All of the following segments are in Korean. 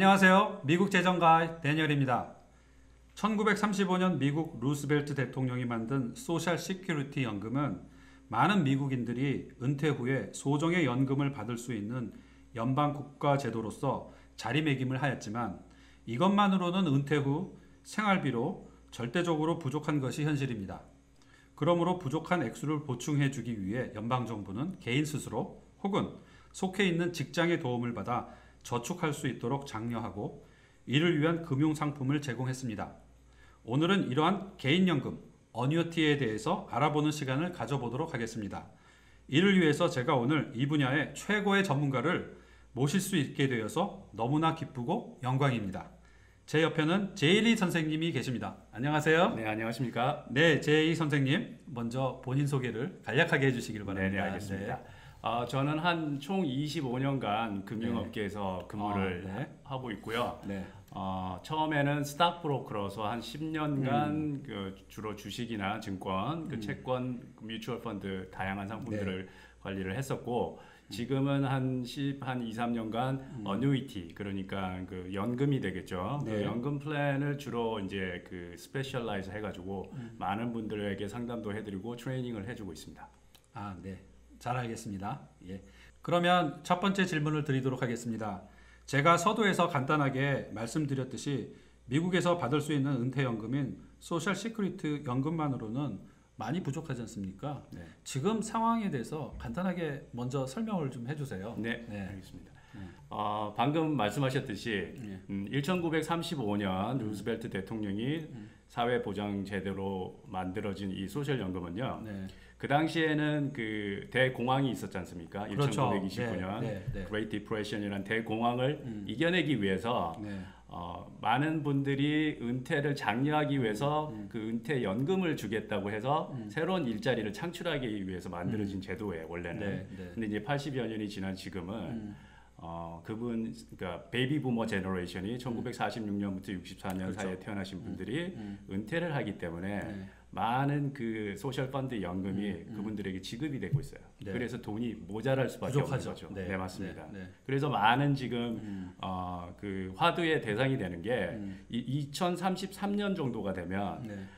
안녕하세요. 미국 재정가 데니얼입니다. 1935년 미국 루스벨트 대통령이 만든 소셜 시큐리티 연금은 많은 미국인들이 은퇴 후에 소정의 연금을 받을 수 있는 연방 국가 제도로서 자리매김을 하였지만 이것만으로는 은퇴 후 생활비로 절대적으로 부족한 것이 현실입니다. 그러므로 부족한 액수를 보충해 주기 위해 연방정부는 개인 스스로 혹은 속해 있는 직장의 도움을 받아 저축할 수 있도록 장려하고 이를 위한 금융상품을 제공했습니다. 오늘은 이러한 개인연금, 어뉴어티에 대해서 알아보는 시간을 가져보도록 하겠습니다. 이를 위해서 제가 오늘 이 분야의 최고의 전문가를 모실 수 있게 되어서 너무나 기쁘고 영광입니다. 제 옆에는 제일리 선생님이 계십니다. 안녕하세요. 네, 안녕하십니까? 네, 제이 선생님 먼저 본인 소개를 간략하게 해주시길 바랍니다. 네, 알겠습니다. 저는 한 총 25년간 금융업계에서 근무를 하고 있고요. 네. 처음에는 스탁브로커로서 한 10년간 주로 주식이나 증권, 채권, 뮤추얼 펀드 다양한 상품들을 관리를 했었고 지금은 한 2, 3년간 어뉴이티 그러니까 그 연금이 되겠죠. 그 연금 플랜을 주로 이제 그 스페셜라이즈 해가지고 많은 분들에게 상담도 해드리고 트레이닝을 해주고 있습니다. 아, 네. 잘 알겠습니다. 예. 그러면 첫 번째 질문을 드리도록 하겠습니다. 제가 서두에서 간단하게 말씀드렸듯이 미국에서 받을 수 있는 은퇴연금인 소셜 시큐리티 연금만으로는 많이 부족하지 않습니까? 네. 지금 상황에 대해서 간단하게 먼저 설명을 좀 해주세요. 네. 알겠습니다. 방금 말씀하셨듯이 1935년 루스벨트 대통령이 사회보장제도로 만들어진 이 소셜연금은요. 그 당시에는 그 대공황이 있었지 않습니까? 그렇죠. 1929년 Great Depression이라는 대공황을 이겨내기 위해서 많은 분들이 은퇴를 장려하기 위해서 그 은퇴 연금을 주겠다고 해서 새로운 일자리를 창출하기 위해서 만들어진 제도예요, 원래는. 근데 이제 80여 년이 지난 지금은 그러니까 베이비 부머 제너레이션이 1946년부터 64년 사이에 태어나신 분들이 은퇴를 하기 때문에 많은 그 소셜 펀드 연금이 그분들에게 지급이 되고 있어요. 그래서 돈이 모자랄 수밖에 없는 거죠. 네, 맞습니다. 그래서 많은 지금 그 화두의 대상이 되는 게 2033년 정도가 되면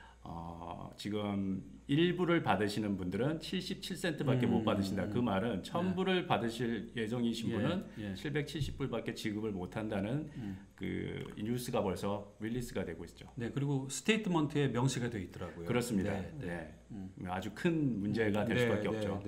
지금 1불을 받으시는 분들은 77센트밖에 못 받으신다. 그 말은 1000불을 받으실 예정이신 분은 770불밖에 지급을 못 한다는 그 뉴스가 벌써 릴리스가 되고 있죠. 네, 그리고 스테이트먼트에 명시가 되어 있더라고요. 그렇습니다. 아주 큰 문제가 될 수밖에 없죠.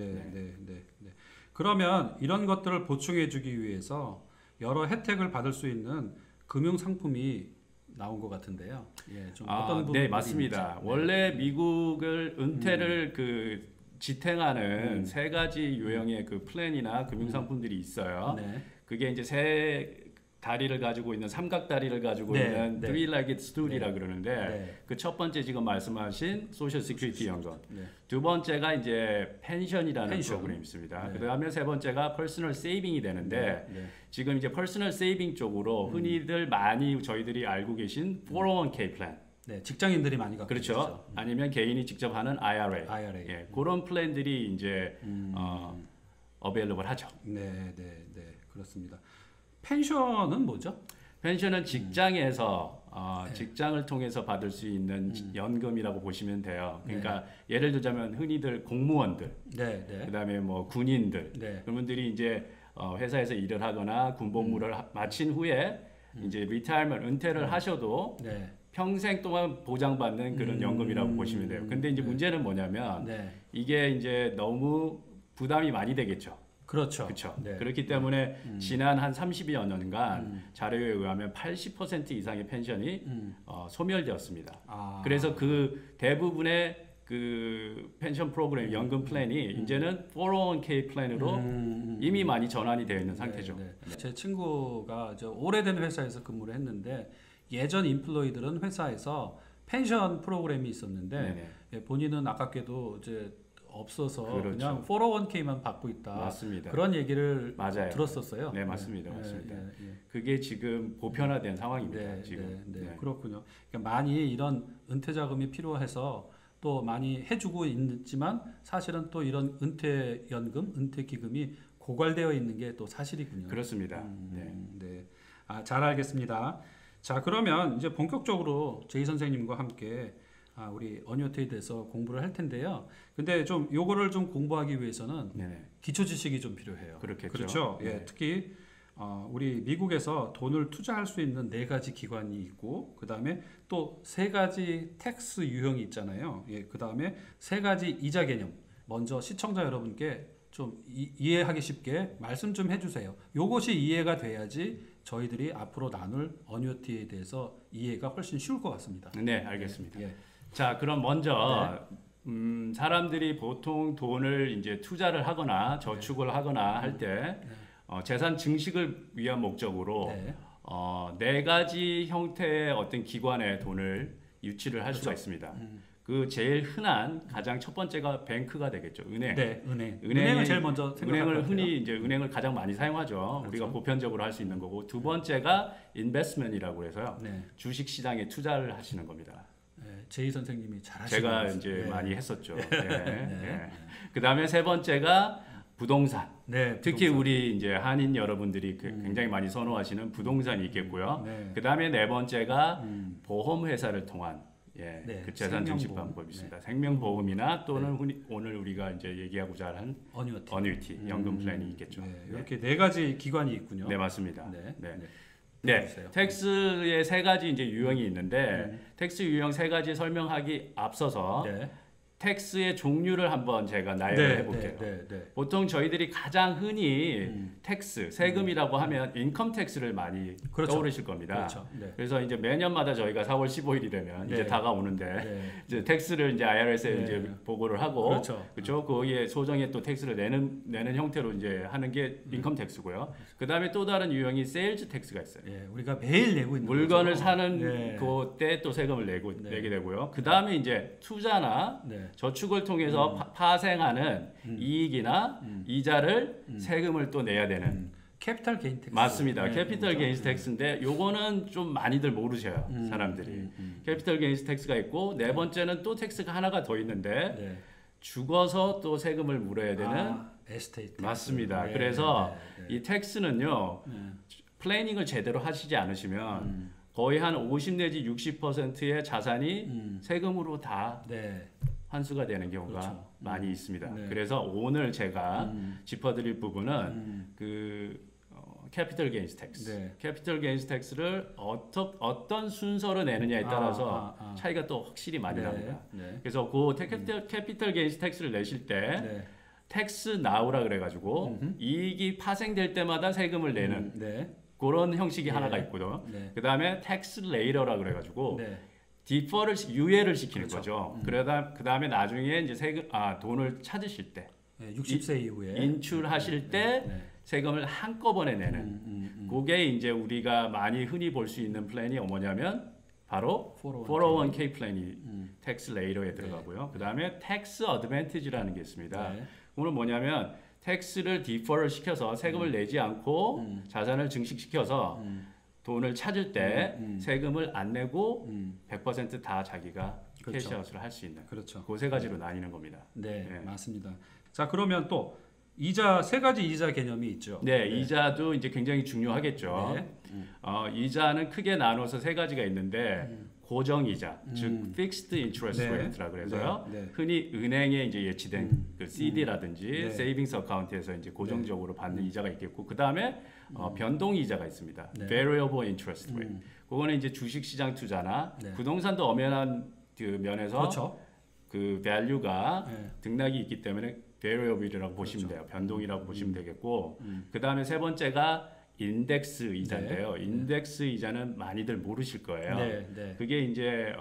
그러면 이런 것들을 보충해 주기 위해서 여러 혜택을 받을 수 있는 금융 상품이 나온 것 같은데요. 좀 어떤 네, 맞습니다. 원래 미국을 은퇴를 그 지탱하는 세 가지 유형의 그 플랜이나 금융 상품들이 있어요. 그게 이제 세 다리를 가지고 있는 삼각 다리를 가지고 있는 three-legged stool이라 그러는데 그 첫 번째 지금 말씀하신 소셜 시큐리티 연금, 두 번째가 이제 펜션이라는 프로그램이 있습니다. 그다음에 세 번째가 퍼스널 세이빙이 되는데 지금 이제 퍼스널 세이빙 쪽으로 흔히들 많이 저희들이 알고 계신 401k 플랜. 직장인들이 많이 갖고 그렇죠. 있죠. 아니면 개인이 직접 하는 IRA. 그런 플랜들이 이제 available 하죠. 그렇습니다. 펜션은 뭐죠? 펜션은 직장에서 직장을 통해서 받을 수 있는 연금이라고 보시면 돼요. 그러니까 예를 들자면 흔히들 공무원들, 그다음에 뭐 군인들, 그런 분들이 이제 회사에서 일을 하거나 군복무를 마친 후에 이제 리타이먼트 은퇴를 하셔도 평생 동안 보장받는 그런 연금이라고 보시면 돼요. 근데 이제 문제는 뭐냐면 이게 이제 너무 부담이 많이 되겠죠. 그렇죠. 그렇기 때문에 지난 한 30여 년간 자료에 의하면 80% 이상의 펜션이 소멸되었습니다. 그래서 그 대부분의 그 펜션 프로그램, 연금 플랜이 이제는 401k 플랜으로 이미 많이 전환이 되어 있는 상태죠. 제 친구가 오래된 회사에서 근무를 했는데 예전 인플로이들은 회사에서 펜션 프로그램이 있었는데 본인은 아깝게도 이제 없어서 그냥 401k만 받고 있다. 맞습니다. 그런 얘기를 들었었어요. 네, 맞습니다. 그게 지금 보편화된 상황입니다. 지금. 그렇군요. 그러니까 많이 이런 은퇴 자금이 필요해서 또 많이 해주고 있지만 사실은 또 이런 은퇴연금, 은퇴기금이 고갈되어 있는 게 또 사실이군요. 그렇습니다. 네. 잘 알겠습니다. 자, 그러면 이제 본격적으로 제이 선생님과 함께 우리 어니어티에 대해서 공부를 할 텐데요. 근데 좀 요거를 좀 공부하기 위해서는 네네. 기초 지식이 좀 필요해요. 그렇겠죠. 그렇죠. 네. 예, 특히 우리 미국에서 돈을 투자할 수 있는 4가지 기관이 있고, 그 다음에 또 3가지 텍스 유형이 있잖아요. 예, 그 다음에 3가지 이자 개념. 먼저 시청자 여러분께 좀 이해하기 쉽게 말씀 좀 해주세요. 요것이 이해가 돼야지 저희들이 앞으로 나눌 어니어티에 대해서 이해가 훨씬 쉬울 것 같습니다. 네, 알겠습니다. 예. 자, 그럼 먼저 사람들이 보통 돈을 이제 투자를 하거나 저축을 하거나 할 때 재산 증식을 위한 목적으로 네. 4가지 형태의 어떤 기관에 돈을 유치를 할 수가 있습니다. 그 제일 흔한 가장 첫 번째가 뱅크가 되겠죠. 은행. 네, 은행을 제일 먼저 생각할 것 은행을 같아요. 흔히 이제 은행을 가장 많이 사용하죠. 그렇죠. 우리가 보편적으로 할 수 있는 거고, 두 번째가 인베스트먼트라고 해서요. 네. 주식 시장에 투자를 하시는 겁니다. 네, 제이 선생님이 잘 하시는 제가 것 이제 같습니다. 많이 했었죠. 네. 네. 그다음에 세 번째가 부동산. 네, 특히 부동산. 우리 이제 한인 여러분들이 굉장히 많이 선호하시는 부동산이 있겠고요. 네. 그다음에 네 번째가 보험 회사를 통한 네, 그 재산 증식 생명보험. 방법이 있습니다. 생명보험이나 또는 오늘 우리가 이제 얘기하고자 하는 어니티, 연금 플랜이 있겠죠. 네, 이렇게 4가지 기관이 있군요. 네, 맞습니다. 네. 네. 네. 네, 해주세요. 텍스의 3가지 이제 유형이 있는데 텍스 유형 3가지 설명하기 앞서서 네. 텍스의 종류를 한번 제가 나열을 해볼게요. 네. 보통 저희들이 가장 흔히 텍스, 세금이라고 하면 인컴 텍스를 많이 그렇죠. 떠오르실 겁니다. 그렇죠. 네. 그래서 이제 매년마다 저희가 4월 15일이 되면 네. 이제 다가오는데 네. 이제 텍스를 이제 IRS에 네. 이제 보고를 하고 그렇죠. 거기에 소정의 또 텍스를 내는 형태로 이제 하는 게 인컴 텍스고요. 그다음에 또 다른 유형이 세일즈 텍스가 있어요. 예, 우리가 매일 내고 있는 물건을 거죠. 사는 네. 그때 또 세금을 네. 내게 되고요. 그다음에 이제 투자나 네. 저축을 통해서 파생하는 이익이나 이자를 세금을 또 내야 되는 캐피탈 게인 텍스. 맞습니다. 네, 캐피털 그렇죠. 게인스 텍스인데 요거는 좀 많이들 모르셔요. 사람들이. 캐피털 게인스 텍스가 있고 네 번째는 또 텍스가 하나가 더 있는데 네. 죽어서 또 세금을 물어야 되는 에스테이트. 맞습니다. 네, 그래서 네. 이 텍스는요. 플래닝을 제대로 하시지 않으시면 거의 한 50 내지 60%의 자산이 세금으로 다 네. 환수가 되는 경우가 그렇죠. 많이 있습니다. 네. 그래서 오늘 제가 짚어드릴 부분은 그 캐피털 게인스 텍스. 네. 캐피털 게인스 텍스를 어떤 순서로 내느냐에 따라서 차이가 또 확실히 많이 납니다. 네. 그래서 그 캐피털 게인스 텍스를 내실 때 네. 텍스 나우라 그래가지고 이익이 파생될 때마다 세금을 내는 네. 그런 형식이 하나가 있거든요. 네. 그 다음에 텍스 레이러라 그래가지고 네. 디퍼를 유예를 시키는 그렇죠. 거죠. 그 다음에 나중에 이제 돈을 찾으실 때, 네, 60세 이후에 인출하실 때 네. 세금을 한꺼번에 내는. 그게 이제 우리가 많이 흔히 볼 수 있는 플랜이 뭐냐면 바로 401k 플랜이 텍스 레이러에 들어가고요. 그 다음에 텍스 어드밴티지라는 게 있습니다. 네. 그거는 뭐냐면 텍스를 디퍼를 시켜서 세금을 내지 않고 자산을 증식시켜서 돈을 찾을 때 세금을 안 내고 100%다 자기가 그렇죠. 캐시아웃을 할 수 있는 그렇죠. 그 세 가지로 나뉘는 겁니다. 네, 네. 맞습니다. 자, 그러면 또 이자 3가지 이자 개념이 있죠. 네, 이자도 이제 굉장히 중요하겠죠. 네. 이자는 크게 나눠서 3가지가 있는데 고정 이자, 즉 fixed interest 네. rate라고 해서요. 네. 흔히 은행에 이제 예치된 그 CD라든지 네. 세이빙스 어카운트에서 이제 고정적으로 받는 이자가 있겠고, 그 다음에 변동 이자가 있습니다. 네. variable interest rate. 그거는 이제 주식 시장 투자나 네. 부동산도 엄연한 그 면에서 그렇죠. 그 value가 네. 등락이 있기 때문에 variable이라고 보시면 돼요. 변동이라고 보시면 되겠고, 그 다음에 세 번째가 인덱스 이자인데요. 인덱스 이자는 많이들 모르실 거예요. 네, 네. 그게 이제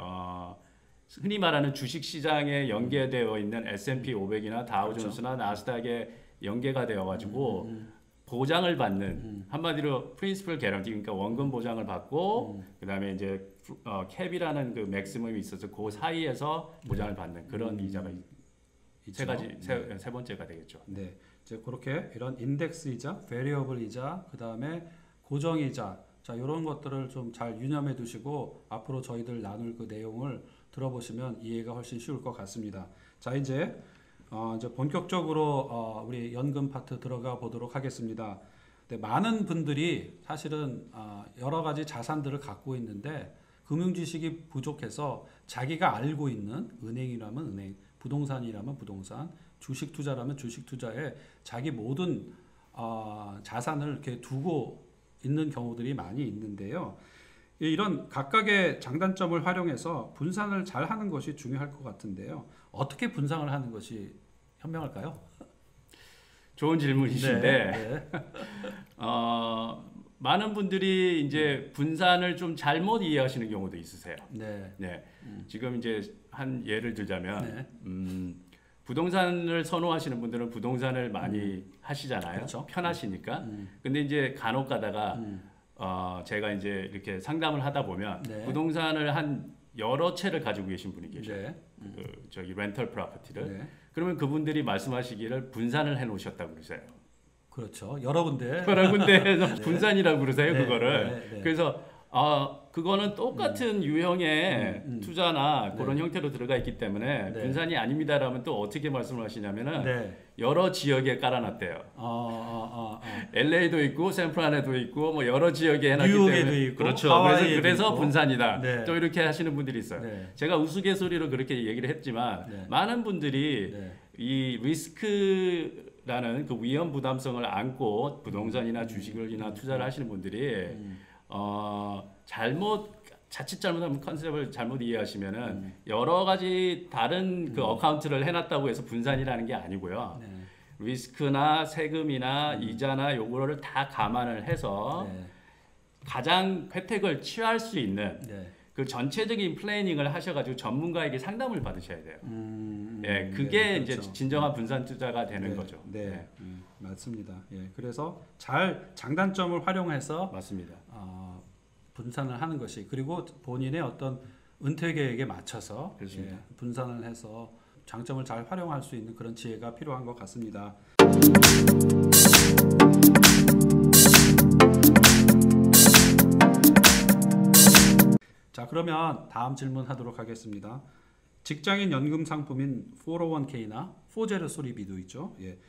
흔히 말하는 주식 시장에 연계되어 있는 S&P 500이나 다우존스나 나스닥에 연계가 되어 가지고 보장을 받는 한마디로 프린시플 개런티, 그러니까 원금 보장을 받고 그다음에 이제 캡이라는 그 맥시멈이 있어서 그 사이에서 보장을 받는 그런 이자가 세 가지 세 번째가 되겠죠. 네, 이제 그렇게 이런 인덱스 이자, 베리어블 이자, 그 다음에 고정 이자, 자 이런 것들을 좀 잘 유념해 두시고 앞으로 저희들 나눌 그 내용을 들어보시면 이해가 훨씬 쉬울 것 같습니다. 자 이제 본격적으로 우리 연금 파트 들어가 보도록 하겠습니다. 근데 많은 분들이 사실은 여러 가지 자산들을 갖고 있는데 금융 지식이 부족해서 자기가 알고 있는 은행이라면 은행, 부동산이라면 부동산, 주식 투자라면 주식 투자에 자기 모든 자산을 이렇게 두고 있는 경우들이 많이 있는데요. 이런 각각의 장단점을 활용해서 분산을 잘 하는 것이 중요할 것 같은데요. 어떻게 분산을 하는 것이 현명할까요? 좋은 질문이신데 네, 네. 많은 분들이 이제 분산을 좀 잘못 이해하시는 경우도 있으세요. 네. 네. 지금 이제 한 예를 들자면 네. 부동산을 선호하시는 분들은 부동산을 많이 하시잖아요. 그렇죠. 편하시니까. 근데 이제 간혹 가다가 제가 이제 이렇게 상담을 하다 보면 네. 부동산을 한 여러 채를 가지고 계신 분이 계셔요. 네. 저기 렌털 프로퍼티를. 네. 그러면 그분들이 말씀하시기를 분산을 해 놓으셨다고 그러세요. 그렇죠. 여러 군데. 여러 군데에서 분산이라고 그러세요, 네. 그거를. 네. 네. 그래서 그거는 똑같은 유형의 투자나 그런 형태로 들어가 있기 때문에 네. 분산이 아닙니다라면 또 어떻게 말씀을 하시냐면은 네. 여러 지역에 깔아놨대요. LA도 있고 샌프란에도 있고 뭐 여러 지역에 해놨기 뉴욕에도 때문에 있고, 그렇죠. 하와이에도 그래서 있고. 분산이다. 네. 또 이렇게 하시는 분들이 있어요. 네. 제가 우스갯소리로 그렇게 얘기를 했지만 네. 많은 분들이 네. 이 리스크라는 그 위험 부담성을 안고 부동산이나 주식을이나 투자를 하시는 분들이 자칫 잘못하면 컨셉을 잘못 이해하시면은 여러 가지 다른 그 어카운트를 해놨다고 해서 분산이라는 게 아니고요. 네. 리스크나 세금이나 이자나 요거를 다 감안을 해서 네. 가장 혜택을 취할 수 있는 네. 그 전체적인 플래닝을 하셔가지고 전문가에게 상담을 받으셔야 돼요. 예, 그게 네, 이제 그렇죠. 진정한 분산 투자가 되는 네. 거죠. 네. 네. 맞습니다. 예. 그래서 잘 장단점을 활용해서 맞습니다. 분산을 하는 것이 그리고 본인의 어떤 은퇴 계획에 맞춰서 그렇습니다. 분산을 해서 장점을 잘 활용할 수 있는 그런 지혜가 필요한 것 같습니다. 자, 그러면 다음 질문 하도록 하겠습니다. 직장인 연금 상품인 401k나 포제르 소리비도 있죠. 예.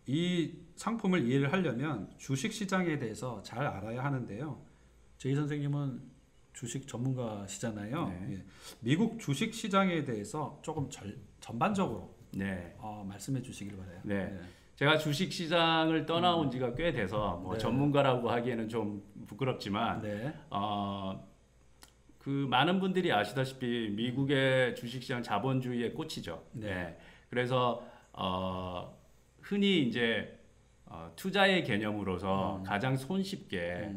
이 상품을 이해를 하려면 주식 시장에 대해서 잘 알아야 하는데요. 제이 선생님은 주식 전문가시잖아요. 네. 예. 미국 주식 시장에 대해서 조금 전반적으로 네. 말씀해 주시길 바라요. 네. 제가 주식 시장을 떠나온 지가 꽤 돼서 뭐 네. 전문가라고 하기에는 좀 부끄럽지만 네. 그 많은 분들이 아시다시피 미국의 주식시장 자본주의의 꽃이죠. 네. 네. 그래서 흔히 이제 투자의 개념으로서 가장 손쉽게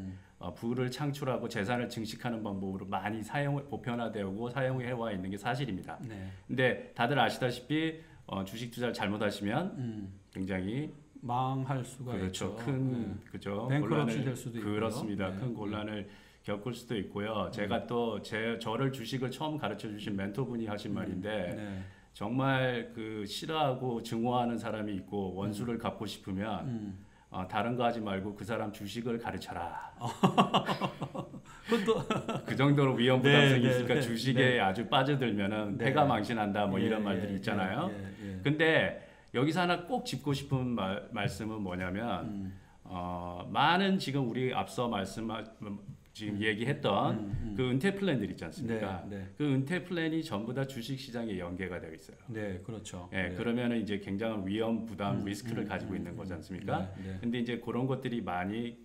부를 창출하고 재산을 증식하는 방법으로 많이 보편화되고 사용해 있는 게 사실입니다. 네. 근데 다들 아시다시피 주식 투자를 잘못하시면 굉장히 망할 수가 그렇죠. 있죠. 큰 그죠. 뱅크럽시 될 수도 있고요. 그렇습니다. 네. 큰 곤란을 겪을 수도 있고요. 제가 또 저를 주식을 처음 가르쳐 주신 멘토분이 하신 말인데 네. 정말 그 싫어하고 증오하는 사람이 있고 원수를 갚고 싶으면 다른 거 하지 말고 그 사람 주식을 가르쳐라. 그것도 그 정도로 위험 부담성이 네, 있으니까 네, 주식에 네. 아주 빠져들면은 네. 패가 망신한다 뭐 예, 이런 말들이 예, 있잖아요. 예. 근데 여기서 하나 꼭 짚고 싶은 말씀은 뭐냐면 많은 지금 우리 앞서 지금 얘기했던 그 은퇴 플랜들 있지 않습니까? 네, 네. 그 은퇴 플랜이 전부 다 주식 시장에 연계가 되어 있어요. 네, 그렇죠. 예, 네. 그러면은 이제 굉장한 위험 부담 리스크를 가지고 있는 거지 않습니까? 네, 네. 근데 이제 그런 것들이 많이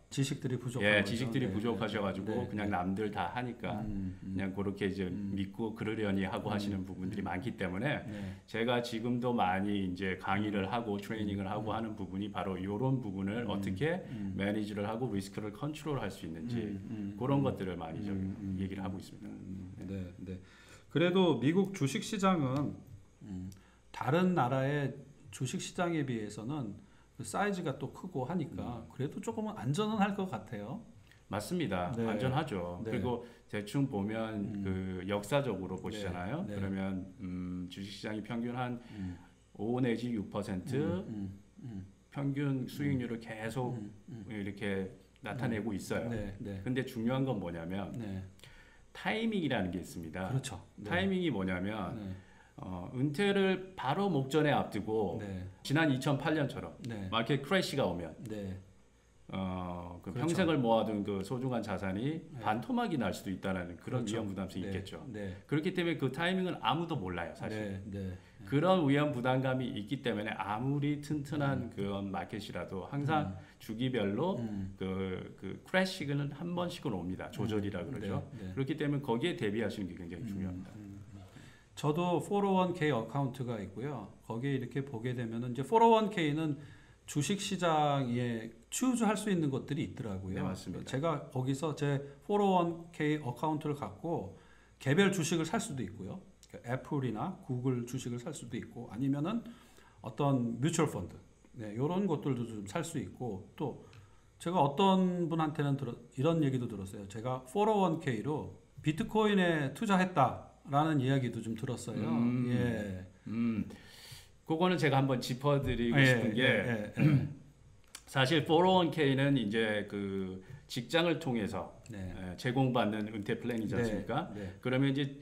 지식들이 부족한 예, 거죠. 지식들이 네, 부족하셔가지고 네, 그냥 네. 남들 다 하니까 그냥 그렇게 이제 믿고 그러려니 하고 하시는 부분들이 많기 때문에 네. 제가 지금도 많이 이제 강의를 하고 트레이닝을 하고 하는 부분이 바로 이런 부분을 어떻게 매니지를 하고 리스크를 컨트롤할 수 있는지 그런 것들을 많이 좀 얘기를 하고 있습니다. 네, 네. 그래도 미국 주식 시장은 다른 나라의 주식 시장에 비해서는 그 사이즈가 또 크고 하니까 그래도 조금은 안전은 할 것 같아요. 맞습니다. 네. 안전하죠. 네. 그리고 대충 보면 그 역사적으로 보시잖아요. 네. 그러면 주식시장이 평균 한 5 내지 6% 평균 수익률을 계속 이렇게 나타내고 있어요. 네, 네. 근데 중요한 건 뭐냐면 네. 타이밍이라는 게 있습니다. 그렇죠. 네. 타이밍이 뭐냐면 네. 은퇴를 바로 목전에 앞두고 네. 지난 2008년처럼 네. 마켓 크래시가 오면 네. 그 그렇죠. 평생을 모아둔 그 소중한 자산이 반토막이 날 수도 있다는 그런 그렇죠. 위험 부담성이 네. 있겠죠. 네. 그렇기 때문에 그 타이밍은 아무도 몰라요, 사실. 네. 네. 그런 위험 부담감이 있기 때문에 아무리 튼튼한 그런 마켓이라도 항상 주기별로 그 크래시 시그널은 한 번씩은 옵니다. 조절이라 그러죠. 네. 그렇기 때문에 거기에 대비하시는 게 굉장히 중요합니다. 저도 401k 어카운트가 있고요. 거기에 이렇게 보게 되면은 이제 401k는 주식 시장에 추주할 수 있는 것들이 있더라고요. 네, 맞습니다. 제가 거기서 제 401k 어카운트를 갖고 개별 주식을 살 수도 있고요. 애플이나 구글 주식을 살 수도 있고 아니면은 어떤 뮤추얼 펀드 이런 것들도 좀 살 수 있고 또 제가 어떤 분한테는 이런 얘기도 들었어요. 제가 401k로 비트코인에 투자했다라는 이야기도 좀 들었어요. 예. 그거는 제가 한번 짚어드리고 싶은 게 사실 401k는 이제 그 직장을 통해서 제공받는 은퇴 플랜이지 않습니까? 그러면 이제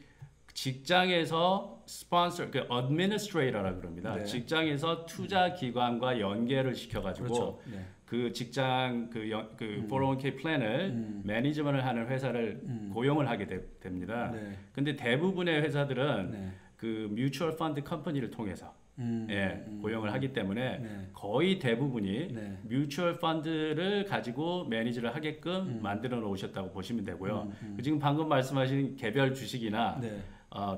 직장에서 스폰서, 그 administrator라 그럽니다. 직장에서 투자 기관과 연계를 시켜가지고 그렇죠. 그 직장 그 401k 플랜을 매니지먼트를 하는 회사를 고용을 하게 됩니다. 근데 대부분의 회사들은 그 뮤추얼 펀드 컴퍼니를 통해서 고용을 하기 때문에 거의 대부분이 뮤추얼 펀드를 가지고 매니지를 하게끔 만들어 놓으셨다고 보시면 되고요. 지금 방금 말씀하신 개별 주식이나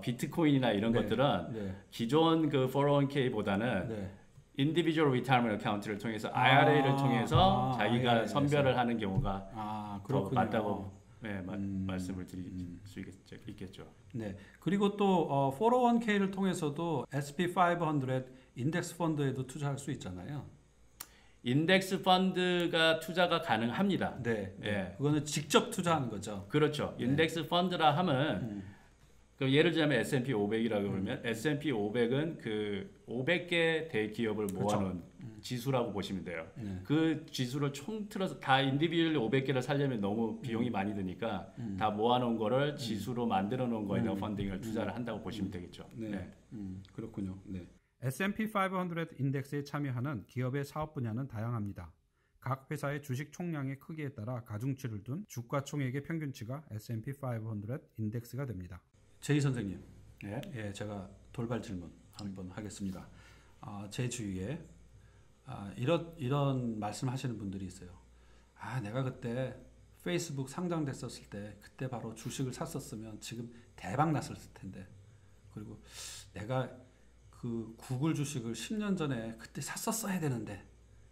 비트코인이나 이런 것들은 기존 그 401k보다는 individual retirement account를 통해서 IRA를 통해서 자기가 선별을 하는 경우가 더 맞다고 말씀을 드릴 수 있겠죠. 네. 그리고 또 401k를 통해서도 SP500 인덱스 펀드에도 투자할 수 있잖아요. 인덱스 펀드가 투자가 가능합니다. 그거는 직접 투자하는 거죠. 그렇죠. 인덱스 펀드라 하면 그 예를 들자면 S&P 500이라고 그러면 S&P 500은 그 500개 대기업을 모아놓은 지수라고 보시면 돼요. 그 지수를 총 틀어서 다 인디비듀얼 500개를 살려면 너무 비용이 많이 드니까 다 모아놓은 거를 지수로 만들어 놓은 거에다 펀딩을 투자를 한다고 보시면 되겠죠. 그렇군요. S&P 500 인덱스에 참여하는 기업의 사업 분야는 다양합니다. 각 회사의 주식 총량의 크기에 따라 가중치를 둔 주가 총액의 평균치가 S&P 500 인덱스가 됩니다. 제이 선생님, 제가 돌발 질문 한번 하겠습니다. 제 주위에 이런 말씀하시는 분들이 있어요. 내가 그때 페이스북 상장됐었을 때 그때 바로 주식을 샀었으면 지금 대박 났을 텐데, 그리고 내가 그 구글 주식을 10년 전에 그때 샀었어야 되는데,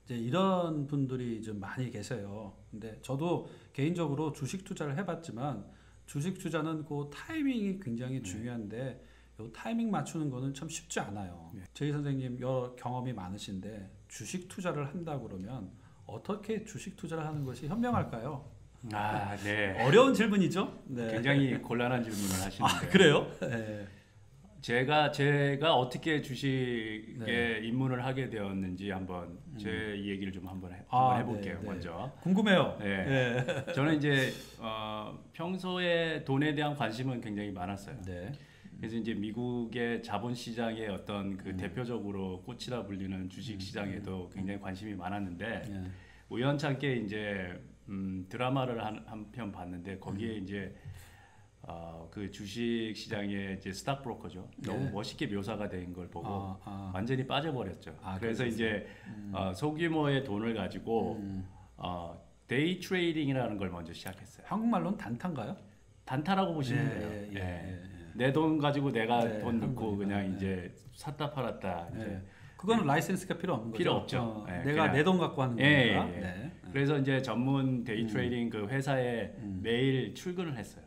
이제 이런 분들이 좀 많이 계세요. 근데 저도 개인적으로 주식 투자를 해봤지만 주식 투자는 그 타이밍이 굉장히 중요한데 요 타이밍 맞추는 거는 참 쉽지 않아요. 제이 선생님 여러 경험이 많으신데 주식 투자를 한다 그러면 어떻게 주식 투자를 하는 것이 현명할까요? 어려운 질문이죠. 굉장히 곤란한 질문을 하시는데요. 그래요? 제가 어떻게 주식에 입문을 하게 되었는지 한번 제 얘기를 좀 한번 해볼게요. 먼저 궁금해요. 저는 이제 평소에 돈에 대한 관심은 굉장히 많았어요. 그래서 이제 미국의 자본 시장의 어떤 그 대표적으로 꽃이라 불리는 주식 시장에도 굉장히 관심이 많았는데 우연찮게 이제 드라마를 한 편 봤는데 거기에 이제 그 주식 시장의 이제 스탁 브로커죠. 너무 멋있게 묘사가 된 걸 보고 완전히 빠져버렸죠. 그래서 이제 소규모의 돈을 가지고 데이 트레이딩이라는 걸 먼저 시작했어요. 한국말로는 단타인가요? 단타라고 보시면 돼요. 내 돈 가지고 내가 돈 넣고 그냥 이제 샀다 팔았다. 이제 그거는 라이센스가 필요 없는 거죠. 필요 없죠. 내가 내 돈 갖고 하는 거니까. 그래서 이제 전문 데이 트레이딩 그 회사에 매일 출근을 했어요.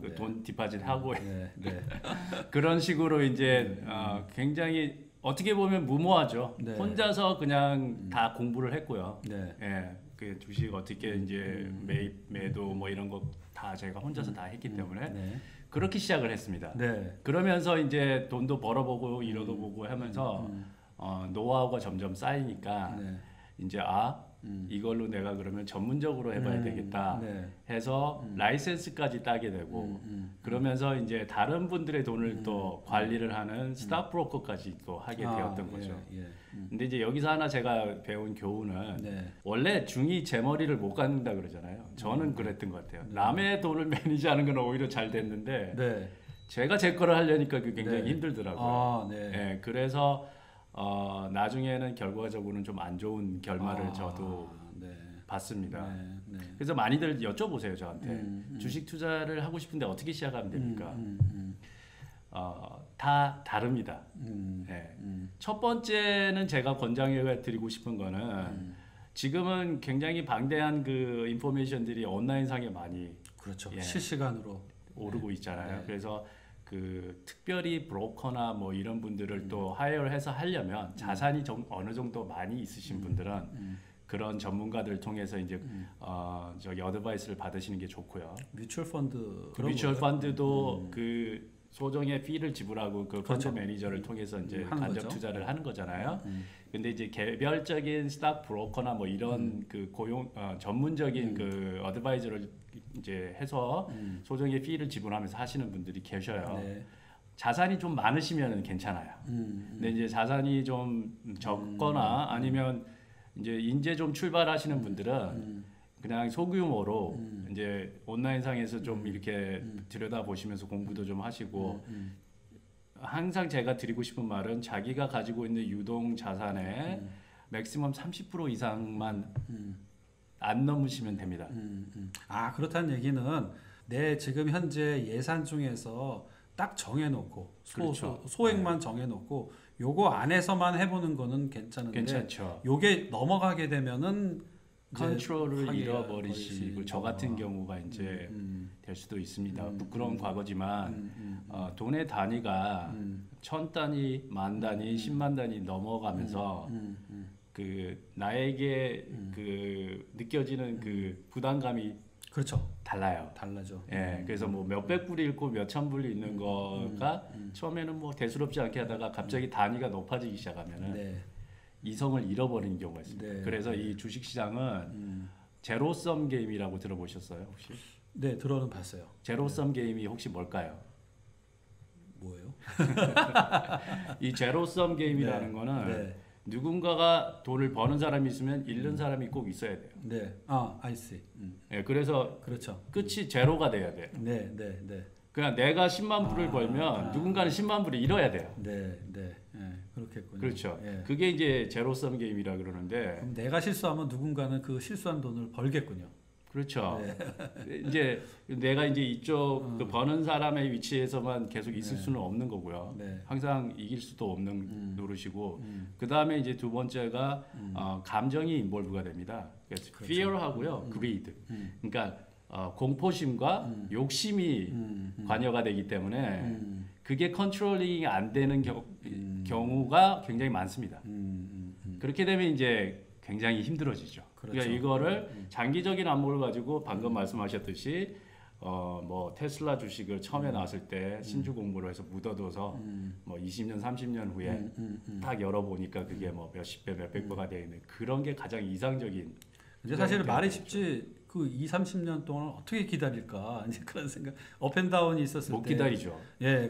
그 돈 디파짓 하고 그런 식으로 이제 굉장히 어떻게 보면 무모하죠. 혼자서 그냥 다 공부를 했고요. 그 주식 어떻게 이제 매도 뭐 이런 거 다 제가 혼자서 다 했기 때문에 그렇게 시작을 했습니다. 그러면서 이제 돈도 벌어보고 잃어도 보고 하면서 노하우가 점점 쌓이니까 이제 이걸로 내가 그러면 전문적으로 해봐야 되겠다 해서 라이센스까지 따게 되고 그러면서 이제 다른 분들의 돈을 또 관리를 하는 스탁 브로커까지 또 하게 되었던 거죠. 근데 이제 여기서 하나 제가 배운 교훈은 원래 중이 제 머리를 못 갖는다 그러잖아요. 저는 그랬던 것 같아요. 남의 돈을 매니지하는 건 오히려 잘 됐는데 제가 제 거를 하려니까 그게 굉장히 힘들더라고요. 그래서 나중에는 결과적으로는 좀 안 좋은 결말을 저도 봤습니다. 그래서 많이들 여쭤보세요 저한테 주식 투자를 하고 싶은데 어떻게 시작하면 됩니까? 다 다릅니다. 첫 번째는 제가 권장해 드리고 싶은 거는 지금은 굉장히 방대한 그 인포메이션들이 온라인상에 많이 그렇죠. 실시간으로 오르고 있잖아요. 그래서 그 특별히 브로커나 뭐 이런 분들을 또 하이어를 해서 하려면 자산이 어느 정도 많이 있으신 분들은 그런 전문가들을 통해서 이제 저기 어드바이스를 받으시는 게 좋고요. 뮤추얼 펀드 뮤추얼 펀드도 그 소정의 피를 지불하고 그 펀드 매니저를 통해서 이제 간접 투자를 하는 거잖아요. 근데 이제 개별적인 스탁 브로커나 뭐 이런 그 고용 전문적인 그 어드바이저를 이제 해서 소정의 피를 지불하면서 하시는 분들이 계셔요. 자산이 좀 많으시면 괜찮아요. 근데 이제 자산이 좀 적거나 아니면 이제 인제 좀 출발하시는 분들은 그냥 소규모로 이제 온라인상에서 좀 이렇게 들여다 보시면서 공부도 좀 하시고 항상 제가 드리고 싶은 말은 자기가 가지고 있는 유동 자산의 맥시멈 30% 이상만 안 넘으시면 됩니다. 아 그렇다는 얘기는 내 지금 현재 예산 중에서 딱 정해놓고 소액만 정해놓고 요거 안에서만 해보는 거는 괜찮은데 괜찮죠. 요게 넘어가게 되면은 컨트롤을 잃어버리시고 저 같은 경우가 이제 될 수도 있습니다. 부끄러운 과거지만 돈의 단위가 1000단위, 만 단위, 10만 단위 넘어가면서 그 나에게 그 느껴지는 그 부담감이 그렇죠. 달라죠. 그래서 뭐 몇백 불이 있고 몇천 불이 있는 거가 처음에는 뭐 대수롭지 않게 하다가 갑자기 단위가 높아지기 시작하면은 이성을 잃어버리는 경우가 있습니다. 그래서 이 주식 시장은 제로섬 게임이라고 들어보셨어요, 혹시? 네, 들어는 봤어요. 제로섬 게임이 혹시 뭘까요? 뭐예요? 이 제로섬 게임이라는 거는 누군가가 돈을 버는 사람이 있으면 잃는 사람이 꼭 있어야 돼요. I see. 그래서 그렇죠. 끝이 제로가 돼야 돼요. 그냥 내가 10만 불을 벌면 누군가는 10만 불을 잃어야 돼요. 그렇겠군요. 그렇죠. 그게 이제 제로섬 게임이라 그러는데 그럼 내가 실수하면 누군가는 그 실수한 돈을 벌겠군요. 그렇죠. 이제 내가 이제 이쪽 그 버는 사람의 위치에서만 계속 있을 수는 없는 거고요. 항상 이길 수도 없는 노릇이고 그 다음에 이제 두 번째가 감정이 인볼브가 됩니다. 그래서 fear하고요, greed. 그러니까 공포심과 욕심이 관여가 되기 때문에 그게 컨트롤링이 안 되는 경우가 굉장히 많습니다. 그렇게 되면 이제 굉장히 힘들어지죠. 그러니까 이거를 장기적인 안목을 가지고 방금 말씀하셨듯이 뭐 테슬라 주식을 처음에 나왔을 때 신주 공부를 해서 묻어둬서 뭐 20년, 30년 후에 딱 열어보니까 그게 뭐 몇십 배, 몇백 배가 되어 있는 그런 게 가장 이상적인. 근데 사실 말이 쉽지 그 2, 30년 동안 어떻게 기다릴까 이제 그런 생각. 업앤다운이 있었을 때 못 기다리죠.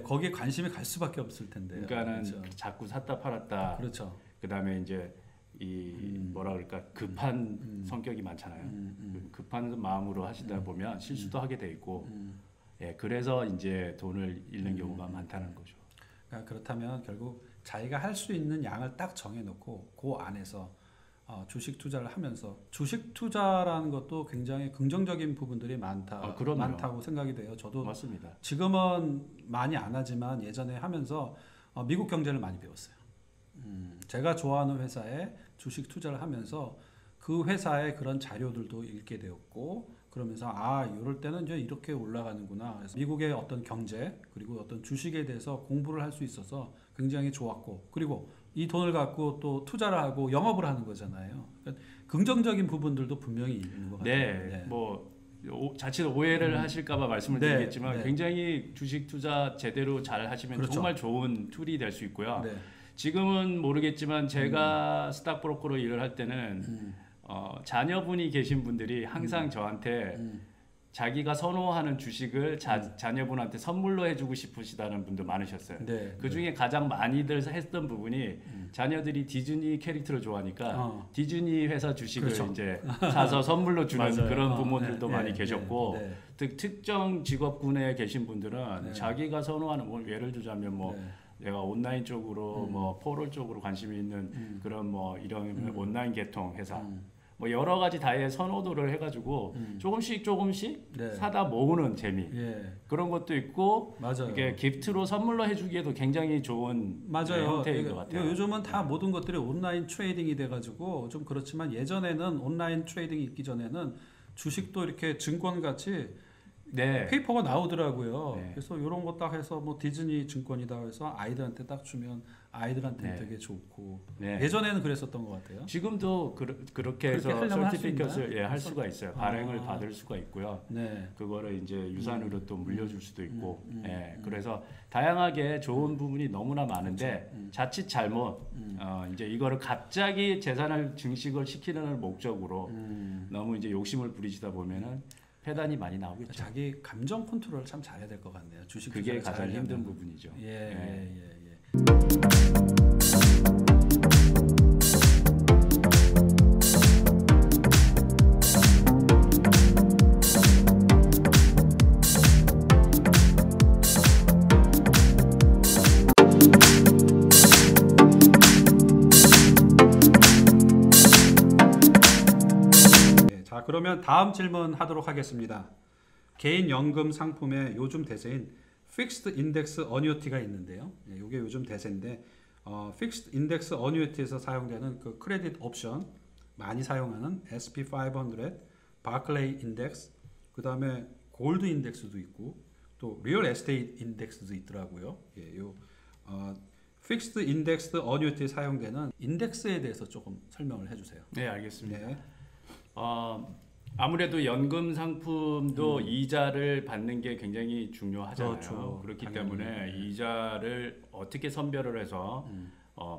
거기에 관심이 갈 수밖에 없을 텐데요. 그러니까는 자꾸 샀다 팔았다. 그렇죠. 그다음에 이제 이 뭐라 그럴까 급한 성격이 많잖아요. 급한 마음으로 하시다 보면 실수도 하게 돼 있고, 그래서 이제 돈을 잃는 경우가 많다는 거죠. 그러니까 그렇다면 결국 자기가 할 수 있는 양을 딱 정해놓고 그 안에서 주식 투자를 하면서 주식 투자라는 것도 굉장히 긍정적인 부분들이 많다고 생각이 돼요. 저도 맞습니다. 지금은 많이 안 하지만 예전에 하면서 미국 경제를 많이 배웠어요. 제가 좋아하는 회사에 주식 투자를 하면서 그 회사의 그런 자료들도 읽게 되었고 그러면서 이럴 때는 이제 이렇게 올라가는구나. 그래서 미국의 어떤 경제 그리고 어떤 주식에 대해서 공부를 할 수 있어서 굉장히 좋았고 그리고 이 돈을 갖고 또 투자를 하고 영업을 하는 거잖아요. 그러니까 긍정적인 부분들도 분명히 있는 것 같아요. 뭐 자칫 오해를 하실까봐 말씀을 드리겠지만 굉장히 주식 투자 제대로 잘 하시면 정말 좋은 툴이 될 수 있고요. 지금은 모르겠지만 제가 스탁 브로커로 일을 할 때는 자녀분이 계신 분들이 항상 저한테 자기가 선호하는 주식을 자녀분한테 선물로 해주고 싶으시다는 분도 많으셨어요. 네, 그 중에 가장 많이들 했던 부분이 자녀들이 디즈니 캐릭터를 좋아하니까 디즈니 회사 주식을 그렇죠. 이제 사서 선물로 주는 맞아요. 그런 부모들도 네, 많이 네, 계셨고 특정 직업군에 계신 분들은 네. 자기가 선호하는 뭐 예를 들자면 뭐 내가 온라인 쪽으로 뭐 포럴 쪽으로 관심이 있는 그런 뭐 이런 온라인 계통 회사 뭐 여러 가지 다의 선호도를 해가지고 조금씩 네. 사다 모으는 재미 그런 것도 있고 맞아요. 이게 기프트로 선물로 해주기에도 굉장히 좋은 맞아요. 형태인 것 같아요. 요즘은 다 모든 것들이 온라인 트레이딩이 돼가지고 좀 그렇지만 예전에는 온라인 트레이딩이 있기 전에는 주식도 이렇게 증권 같이 페이퍼가 나오더라고요. 네. 그래서 이런 거 딱 해서 뭐 디즈니 증권이다 해서 아이들한테 딱 주면 아이들한테 되게 좋고 예전에는 그랬었던 것 같아요. 지금도 그렇게 해서 설티피켓을 할 수가 있어요. 발행을 받을 수가 있고요. 그거를 이제 유산으로 또 물려줄 수도 있고. 그래서 다양하게 좋은 부분이 너무나 많은데 자칫 잘못 이제 이거를 갑자기 재산을 증식을 시키는 목적으로 너무 이제 욕심을 부리시다 보면은 폐단이 많이 나오겠죠. 자기 감정 컨트롤을 참 잘해야 될 것 같네요. 주식 그게 가장 힘든 부분이죠. 자, 그러면 다음 질문 하도록 하겠습니다. 개인 연금 상품의 요즘 대세인 픽스드 인덱스 어뉴이티가 있는데요. 이게 요즘 대세인데 픽스드 인덱스 어뉴이티에서 사용되는 그 크레딧 옵션 많이 사용하는 SP500, 바클레이 인덱스, 그 다음에 골드 인덱스도 있고 또 리얼 에스테이트 인덱스도 있더라고요. 픽스드 인덱스 어뉴이티에 사용되는 인덱스에 대해서 조금 설명을 해주세요. 네, 알겠습니다. 아무래도 연금 상품도 이자를 받는 게 굉장히 중요하잖아요. 그렇죠. 그렇기 당연히. 때문에 이자를 어떻게 선별을 해서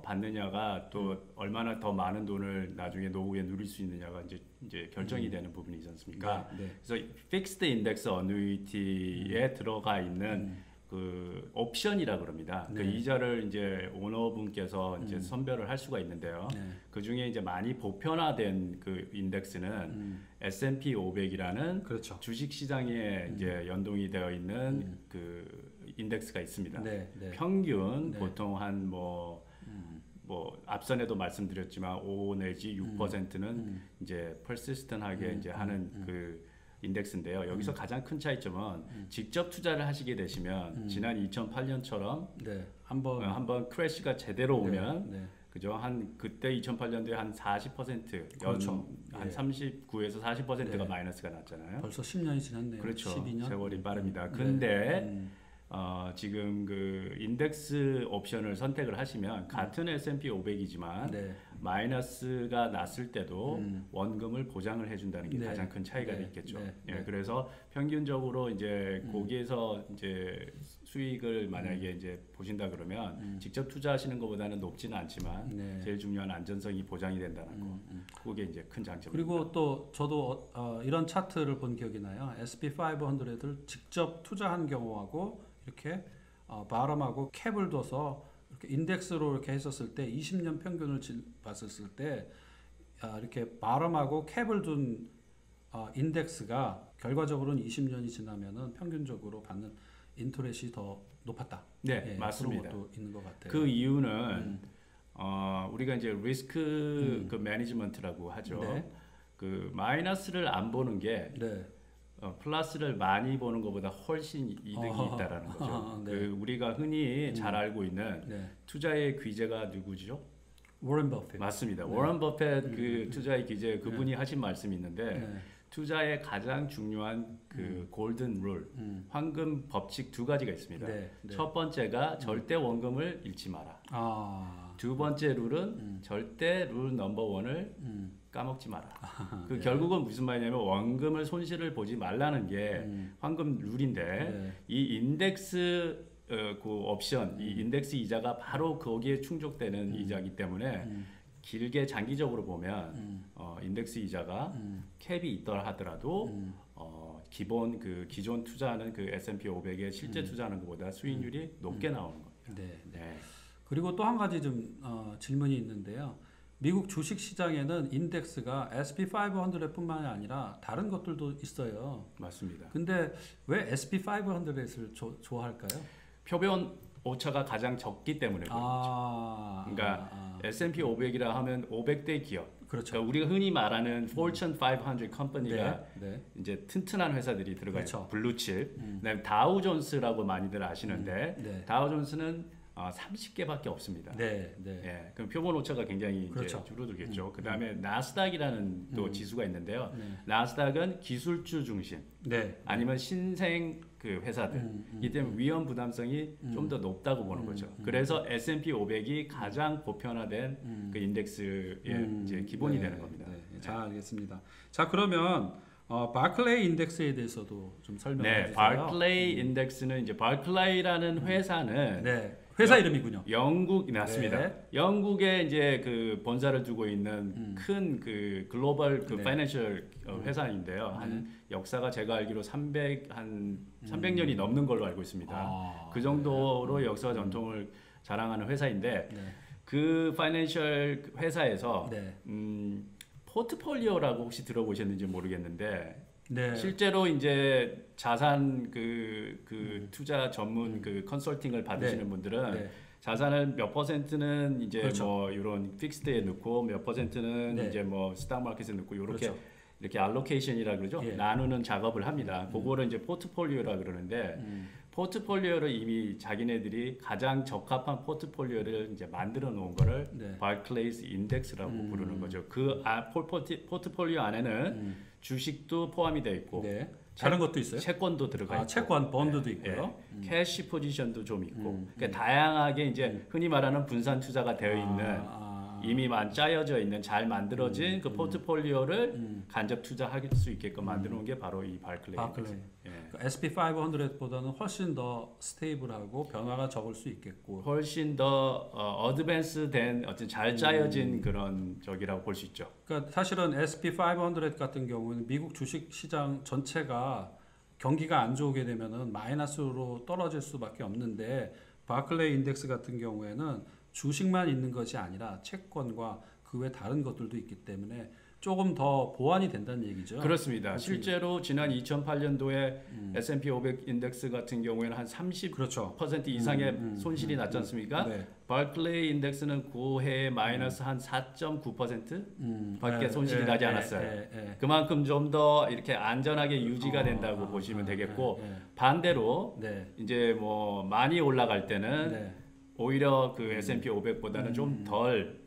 받느냐가 또 얼마나 더 많은 돈을 나중에 노후에 누릴 수 있느냐가 이제 결정이 되는 부분이지 않습니까? 그래서 픽스드 인덱스 어뉴이티에 들어가 있는 그 옵션이라 그럽니다. 그 이자를 이제 오너분께서 이제 선별을 할 수가 있는데요. 그 중에 이제 많이 보편화된 그 인덱스는 S&P 500이라는 그렇죠. 주식 시장에 이제 연동이 되어 있는 그 인덱스가 있습니다. 평균 보통 한 뭐 앞선에도 말씀드렸지만 5 내지 6%는 이제 persistent하게 이제 하는 그 인덱스인데요. 여기서 가장 큰 차이점은 직접 투자를 하시게 되시면 지난 2008년처럼 한번 크래시가 제대로 오면 그죠? 한 그때 2008년도에 한 40% 그렇죠. 한 39에서 40%가 마이너스가 났잖아요. 벌써 10년이 지났네요. 그렇죠. 12년. 세월이 빠릅니다. 근데 지금 그 인덱스 옵션을 선택을 하시면 같은 S&P 500이지만 마이너스가 났을 때도 원금을 보장을 해준다는 게 가장 큰 차이가 있겠죠. 그래서 평균적으로 이제 거기에서 이제 수익을 만약에 이제 보신다 그러면 직접 투자하시는 것보다는 높지는 않지만 제일 중요한 안전성이 보장이 된다는 거. 그게 이제 큰 장점입니다. 그리고 또 저도 이런 차트를 본 기억이 나요. SP500을 직접 투자한 경우하고 이렇게 바람하고 캡을 둬서 이렇게 인덱스로 이렇게 했었을 때 20년 평균을 봤었을 때 이렇게 바람하고 캡을 둔 인덱스가 결과적으로는 20년이 지나면은 평균적으로 받는 인터레스트가 더 높았다. 네, 맞습니다. 그런 것도 있는 것 같아요. 그 이유는 우리가 이제 리스크 그 매니지먼트라고 하죠. 그 마이너스를 안 보는 게 플러스를 많이 보는 것보다 훨씬 이득이 있다라는 거죠. 그 우리가 흔히 잘 알고 있는 투자의 귀재가 누구죠? 워런 버핏. 맞습니다. 워런 버핏 그 투자의 귀재 그분이 하신 말씀이 있는데 투자의 가장 중요한 그 골든 룰, 황금 법칙 두 가지가 있습니다. 첫 번째가 절대 원금을 잃지 마라. 두 번째 룰은 절대 룰 넘버 원을 까먹지 마라. 그 결국은 무슨 말이냐면 원금을 손실을 보지 말라는 게 황금 룰인데 이 인덱스 그 옵션, 이 인덱스 이자가 바로 거기에 충족되는 이자이기 때문에 길게 장기적으로 보면 인덱스 이자가 캡이 있더라 하더라도 기본 그 기존 투자하는 그 S&P 500에 실제 투자하는 것보다 수익률이 높게 나오는 겁니다. 네. 네. 그리고 또 한 가지 좀 질문이 있는데요. 미국 주식 시장에는 인덱스가 S&P 500뿐만이 아니라 다른 것들도 있어요. 맞습니다. 근데 왜 S&P 500을 좋아할까요? 표본 오차가 가장 적기 때문에 그렇죠. 그러니까 S&P 500이라 하면 500대 기업. 그렇죠. 그러니까 우리가 흔히 말하는 Fortune 500 컴퍼니가 네. 이제 튼튼한 회사들이 들어가요. 그렇죠. 블루칩. 그다음에 다우 존스라고 많이들 아시는데 네. 다우 존스는 30개밖에 없습니다. 네. 예, 그럼 표본 오차가 굉장히 그렇죠. 이제 줄어들겠죠. 그다음에 나스닥이라는 또 지수가 있는데요. 네. 나스닥은 기술주 중심, 네. 아니면 신생 그 회사들. 이 때문에 위험 부담성이 좀 더 높다고 보는 거죠. 그래서 S&P 500이 가장 보편화된 그 인덱스의 이제 기본이 되는 겁니다. 네. 잘 알겠습니다. 자, 그러면 바클레이 인덱스에 대해서도 좀 설명해 네, 주세요. 바클레이 인덱스는 이제 바클레이라는 회사는 네. 회사 이름이군요. 영국 맞습니다. 네. 영국에 이제 그 본사를 두고 있는 큰 그 글로벌 그 네. 파이낸셜 회사인데요. 한 역사가 제가 알기로 300년이 넘는 걸로 알고 있습니다. 그 정도로 역사와 전통을 자랑하는 회사인데 네. 그 파이낸셜 회사에서 네. 포트폴리오라고 혹시 들어보셨는지 모르겠는데 네. 실제로 이제 자산 투자 전문 그 컨설팅을 받으시는 네. 분들은 네. 자산을 몇 퍼센트는 이제 그렇죠. 뭐 이런 픽스드에 넣고 몇 퍼센트는 네. 이제 뭐 스탁 마켓에 넣고 이렇게 그렇죠. 이렇게 알로케이션이라 그러죠. 예. 나누는 작업을 합니다. 그거를 이제 포트폴리오라 그러는데 포트폴리오를 이미 자기네들이 가장 적합한 포트폴리오를 이제 만들어 놓은 거를 네. 바클레이스 인덱스라고 부르는 거죠. 그 포트폴리오 안에는 주식도 포함이 되어 있고 네. 다른 것도 있어요? 채권도 들어가 있고 채권, 본드도 있고요. 캐시 포지션도 좀 있고 그러니까 다양하게 이제 흔히 말하는 분산 투자가 되어 있는 이미 짜여져 있는 잘 만들어진 그 포트폴리오를 간접 투자할 수 있게끔 만들어 놓은 게 바로 이 바클레이. 예. 그러니까 S&P 500보다는 훨씬 더 스테이블하고 변화가 적을 수 있겠고 훨씬 더 어드밴스된 어떤 잘 짜여진 그런 적이라고 볼 수 있죠. 그러니까 사실은 S&P 500 같은 경우는 미국 주식 시장 전체가 경기가 안 좋게 되면은 마이너스로 떨어질 수밖에 없는데 바클레이 인덱스 같은 경우에는 주식만 있는 것이 아니라 채권과 그 외 다른 것들도 있기 때문에 조금 더 보완이 된다는 얘기죠. 그렇습니다. 실제로 지난 2008년도에 S&P 500 인덱스 같은 경우에는 한 30% 그렇죠. 이상의 손실이 났지 않습니까? 네. 바클레이 인덱스는 그 해에 마이너스 한 4.9% 밖에 손실이 나지 않았어요. 그만큼 좀 더 이렇게 안전하게 유지가 된다고 보시면 되겠고 반대로 이제 뭐 많이 올라갈 때는 오히려 그 S&P 500보다는 좀 덜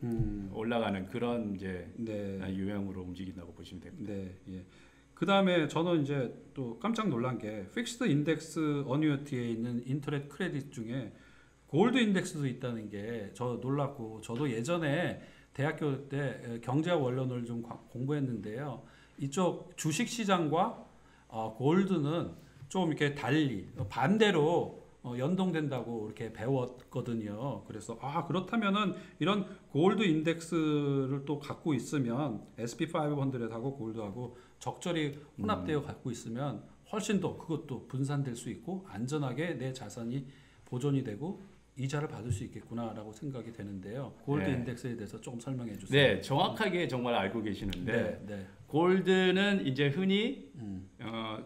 올라가는 그런 이제 유형으로 움직인다고 보시면 됩니다. 네, 예. 그 다음에 저는 이제 또 깜짝 놀란 게 픽스드 인덱스 어뉴어티에 있는 인터넷 크레딧 중에 골드 인덱스도 있다는 게 저 놀랐고 저도 예전에 대학교 때 경제학 원론을 좀 공부했는데요. 이쪽 주식 시장과 골드는 좀 이렇게 달리 반대로 연동된다고 이렇게 배웠거든요. 그래서 그렇다면은 이런 골드 인덱스를 또 갖고 있으면 S&P 500하고 골드하고 적절히 혼합되어 갖고 있으면 훨씬 더 그것도 분산될 수 있고 안전하게 내 자산이 보존이 되고 이자를 받을 수 있겠구나라고 생각이 되는데요. 골드 인덱스에 대해서 조금 설명해 주세요. 네, 정확하게 정말 알고 계시는데 골드는 이제 흔히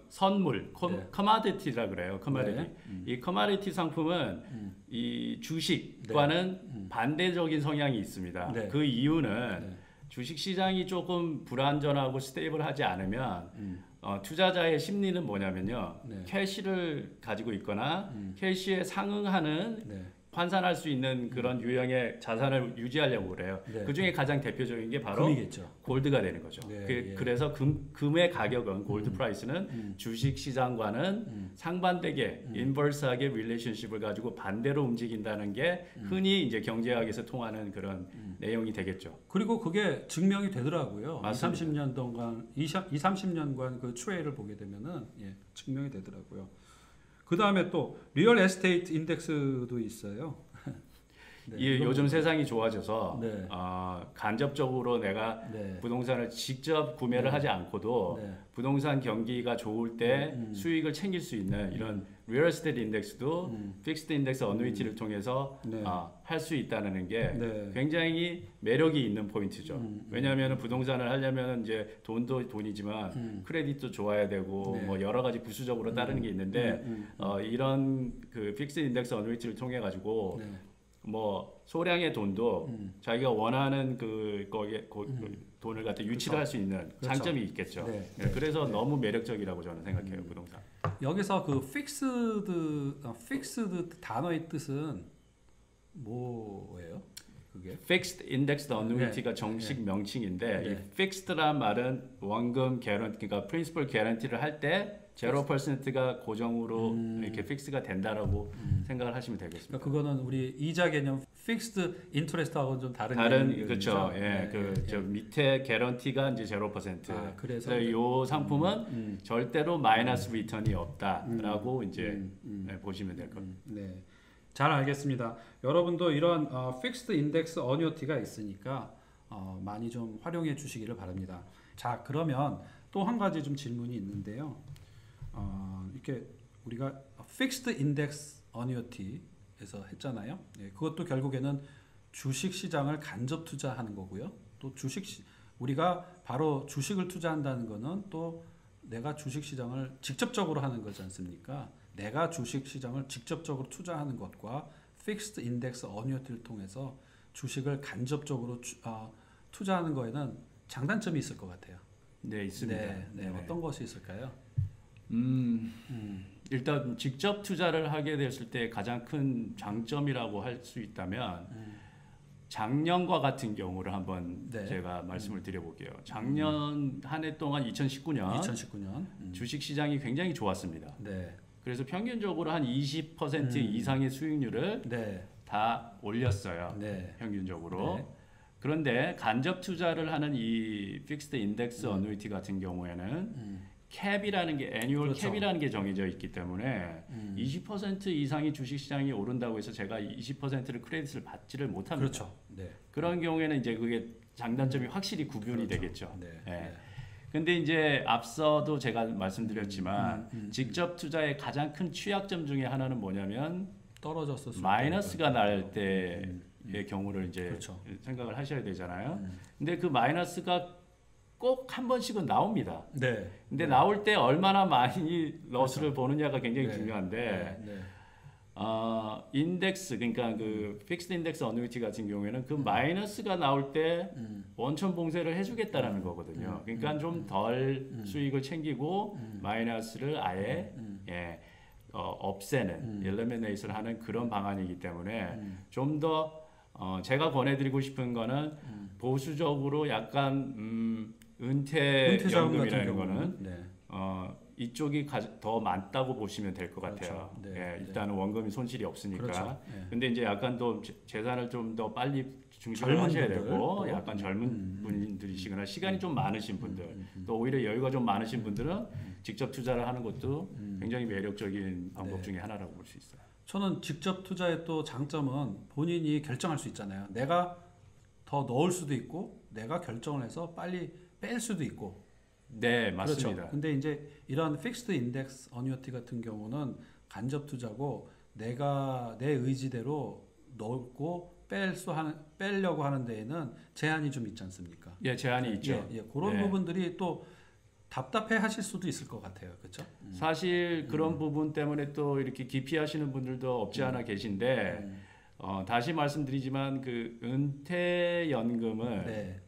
선물, 커머디티라 그래요. 커머디티. 이 커머디티 상품은 이 주식과는 반대적인 성향이 있습니다. 그 이유는 주식 시장이 조금 불안전하고 스테이블하지 않으면 투자자의 심리는 뭐냐면요. 캐시를 가지고 있거나 캐시에 상응하는 환산할 수 있는 그런 유형의 자산을 유지하려고 그래요. 그 중에 가장 대표적인 게 바로 금이겠죠. 골드가 되는 거죠. 그래서 금의 가격은 골드 프라이스는 주식 시장과는 상반되게 인버스하게 릴레이션십을 가지고 반대로 움직인다는 게 흔히 이제 경제학에서 통하는 그런 내용이 되겠죠. 그리고 그게 증명이 되더라고요. 맞습니다. 30년간 그 추이를 보게 되면은 증명이 되더라고요. 그 다음에 또 리얼 에스테이트 인덱스도 있어요. 이 요즘 세상이 좋아져서 네. 간접적으로 내가 네. 부동산을 직접 구매를 하지 않고도 네. 부동산 경기가 좋을 때 수익을 챙길 수 있는 이런 리얼 에스테이트 인덱스도 픽스드 인덱스 어누이티를 통해서 네. 할 수 있다는 게 네. 굉장히 매력이 있는 포인트죠. 왜냐하면 부동산을 하려면 이제 돈도 돈이지만 크레딧도 좋아야 되고 네. 뭐 여러 가지 부수적으로 따르는 게 있는데 이런 그 픽스드 인덱스 어누이티를 통해 가지고 네. 뭐 소량의 돈도 자기가 원하는 거기에 돈을 갖다 유치를 할 수 있는 그렇죠. 장점이 있겠죠. 네. 네, 그래서 너무 매력적이라고 저는 생각해요, 부동산. 여기서 그 픽스드 단어의 뜻은 뭐예요? 그게? Fixed Indexed Annuity가 정식 명칭인데 이 Fixed란 말은 원금 개런티, 그러니까 Principal Guarantee를 할 때 0%가 고정으로 이렇게 픽스가 된다라고 생각을 하시면 되겠습니다. 그러니까 그거는 우리 이자 개념 픽스드 인터레스트하고는 좀 다른 그렇죠. 개념이죠? 저 밑에 개런티가 이제 0%. 그래서 이 상품은 절대로 마이너스 리턴이 없다라고 이제 보시면 될 겁니다. 네. 잘 알겠습니다. 여러분도 이런 픽스드 인덱스 어뉴어티가 있으니까 많이 좀 활용해 주시기를 바랍니다. 자, 그러면 또 한 가지 좀 질문이 있는데요. 이렇게 우리가 픽스드 인덱스 어뉴어티에서 했잖아요. 네, 그것도 결국에는 주식 시장을 간접 투자하는 거고요. 또 우리가 바로 주식을 투자한다는 거는 또 내가 주식 시장을 직접적으로 하는 거지 않습니까? 내가 주식 시장을 직접적으로 투자하는 것과 픽스드 인덱스 어뉴어티를 통해서 주식을 간접적으로 투자하는 거에는 장단점이 있을 것 같아요. 네, 있습니다. 네. 어떤 것이 있을까요? 일단 직접 투자를 하게 됐을 때 가장 큰 장점이라고 할 수 있다면 작년과 같은 경우를 한번 제가 말씀을 드려볼게요. 작년 한 해 동안 2019년 주식 시장이 굉장히 좋았습니다. 네. 그래서 평균적으로 한 20% 이상의 수익률을 다 올렸어요. 평균적으로. 그런데 간접 투자를 하는 이 픽스드 인덱스 어누이티 같은 경우에는 캡이라는 게 애뉴얼 캡이라는 게 정해져 있기 때문에 20% 이상이 주식 시장이 오른다고 해서 제가 20%를 크레딧을 받지를 못합니다. 그렇죠. 네. 그런 경우에는 이제 그게 장단점이 확실히 구분이 되겠죠. 근데 이제 앞서도 제가 말씀드렸지만 직접 투자의 가장 큰 취약점 중에 하나는 뭐냐면 떨어졌을 수 마이너스가 날 때의 경우를 이제 생각을 하셔야 되잖아요. 근데 그 마이너스가 꼭 한 번씩은 나옵니다. 근데 나올 때 얼마나 많이 러스를 보느냐가 굉장히 중요한데 인덱스, 그러니까 그 픽스드 인덱스 어누이티 같은 경우에는 그 마이너스가 나올 때 원천 봉쇄를 해주겠다라는 거거든요. 그러니까 좀 덜 수익을 챙기고 마이너스를 아예 없애는 엘리미네이션을 하는 그런 방안이기 때문에 좀 더 제가 권해드리고 싶은 거는 보수적으로 약간 은퇴 연금이라는 거는 이쪽이 더 많다고 보시면 될 것 같아요. 일단은 원금이 손실이 없으니까. 근데 이제 약간 또 재산을 좀 더 빨리 중심을 하셔야 되고, 약간 젊은 분들이시거나 시간이 좀 많으신 분들, 또 오히려 여유가 좀 많으신 분들은 직접 투자를 하는 것도 굉장히 매력적인 방법 중에 하나라고 볼 수 있어요. 저는 직접 투자의 또 장점은 본인이 결정할 수 있잖아요. 내가 더 넣을 수도 있고, 내가 결정을 해서 빨리 뺄 수도 있고. 네, 맞습니다. 그렇죠. 근데 이제 이런 픽스드 인덱스 어뉴어티 같은 경우는 간접 투자고 내가 내 의지대로 넣고 빼려고 하는 데에는 제한이 좀 있지 않습니까? 제한이 있죠. 그런 부분들이 또 답답해 하실 수도 있을 것 같아요. 그렇죠? 사실 그런 부분 때문에 또 이렇게 기피하시는 분들도 없지 않아 계신데 다시 말씀드리지만 그 은퇴연금을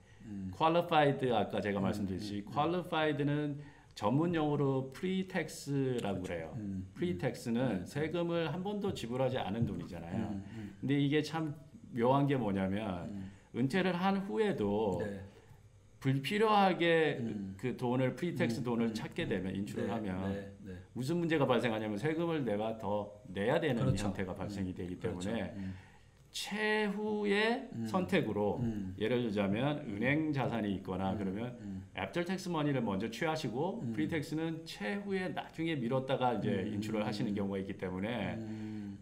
qualified, 아까 제가 말씀드렸듯이 qualified는 전문 용어로 pre-tax라고 그래요. pre-tax는 세금을 한 번도 지불하지 않은 돈이잖아요. 근데 이게 참 묘한 게 뭐냐면 은퇴를 한 후에도 불필요하게 그 돈을 pre-tax 돈을 찾게 되면 인출을 하면 무슨 문제가 발생하냐면 세금을 내가 더 내야 되는 형태가 발생이 되기 때문에 최후의 선택으로 예를 들자면 은행 자산이 있거나 그러면 애프터 텍스 머니를 먼저 취하시고 프리 텍스는 최후에 나중에 미뤘다가 이제 인출을 하시는 경우가 있기 때문에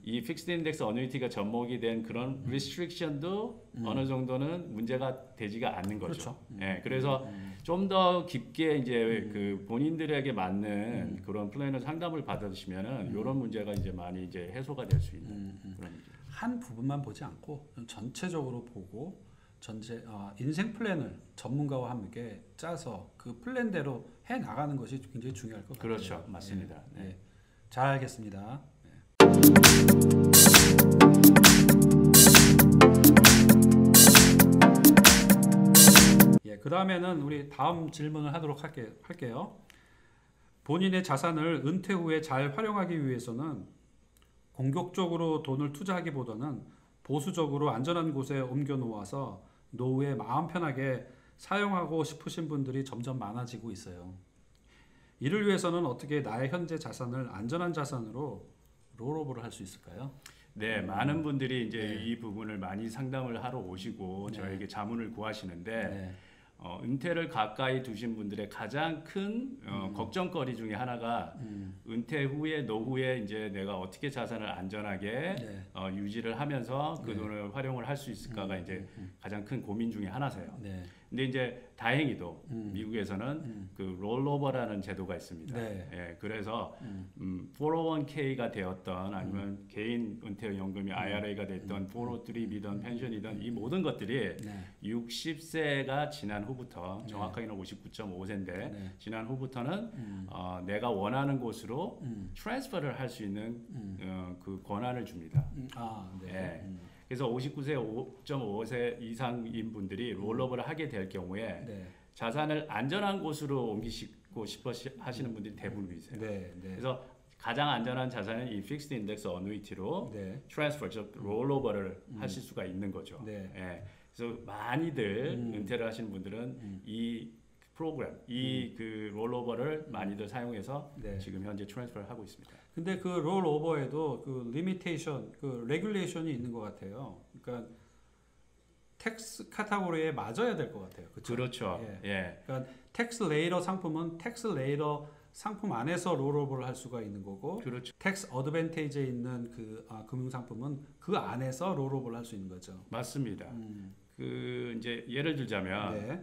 이 픽스드 인덱스 어뉴이티가 접목이 된 그런 리스트릭션도 어느 정도는 문제가 되지가 않는 거죠. 그렇죠. 예, 그래서 좀 더 깊게 이제 그 본인들에게 맞는 그런 플래너 상담을 받으시면은 이런 문제가 이제 많이 이제 해소가 될 수 있는 그런 문제. 한 부분만 보지 않고 좀 전체적으로 보고 인생 플랜을 전문가와 함께 짜서 그 플랜대로 해 나가는 것이 굉장히 중요할 것 같아요. 그렇죠, 맞습니다. 네. 네. 네. 잘 알겠습니다. 그 다음에는 우리 다음 질문을 하도록 할게요. 본인의 자산을 은퇴 후에 잘 활용하기 위해서는 공격적으로 돈을 투자하기보다는 보수적으로 안전한 곳에 옮겨 놓아서 노후에 마음 편하게 사용하고 싶으신 분들이 점점 많아지고 있어요. 이를 위해서는 어떻게 나의 현재 자산을 안전한 자산으로 롤오버를 할 수 있을까요? 네, 많은 분들이 이제 네. 이 부분을 많이 상담을 하러 오시고 네. 저에게 자문을 구하시는데 네. 은퇴를 가까이 두신 분들의 가장 큰 걱정거리 중에 하나가 은퇴 후에 노후에 이제 내가 어떻게 자산을 안전하게 네. 유지를 하면서 그 네. 돈을 활용을 할 수 있을까가 이제 가장 큰 고민 중에 하나세요. 네. 근데 이제 다행히도 미국에서는 그 롤오버라는 제도가 있습니다. 네. 예, 그래서 401k가 되었던 아니면 개인 은퇴연금이 IRA가 됐던 403b든 펜션이든 이 모든 것들이 네. 60세가 지난 후부터 정확하게는 59.5세인데 네. 지난 후부터는 내가 원하는 곳으로 트랜스퍼를 할 수 있는 그 권한을 줍니다. 네. 예. 그래서 59세 5.5세 이상인 분들이 롤오버를 하게 될 경우에 네. 자산을 안전한 곳으로 옮기시고 싶어 하시는 분들이 대부분이세요. 네. 네. 그래서 가장 안전한 자산은 이 픽스드 인덱스 어누이티로 네. 트랜스퍼, 즉 롤오버를 하실 수가 있는 거죠. 네. 예. 그래서 많이들 은퇴를 하시는 분들은 이 프로그램, 그 롤오버를 많이들 사용해서 네. 지금 현재 트랜스퍼를 하고 있습니다. 근데 그 롤오버에도 그 리미테이션, 그 레귤레이션이 있는 것 같아요. 그러니까 텍스 카테고리에 맞아야 될 것 같아요. 그쵸? 그렇죠. 예. 예. 그러니까 텍스 레이러 상품은 텍스 레이러 상품 안에서 롤오버를 할 수가 있는 거고, 그렇죠. 텍스 어드밴테이지에 있는 그 금융 상품은 그 안에서 롤오버를 할 수 있는 거죠. 맞습니다. 그 이제 예를 들자면 네.